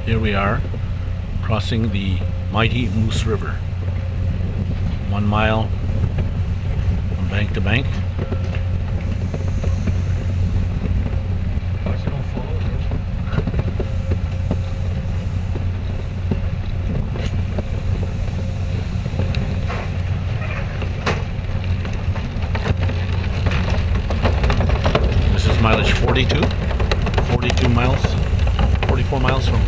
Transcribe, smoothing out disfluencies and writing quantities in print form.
Here we are, crossing the mighty Moose River. 1 mile from bank to bank. This is mileage 42 miles, 44 miles from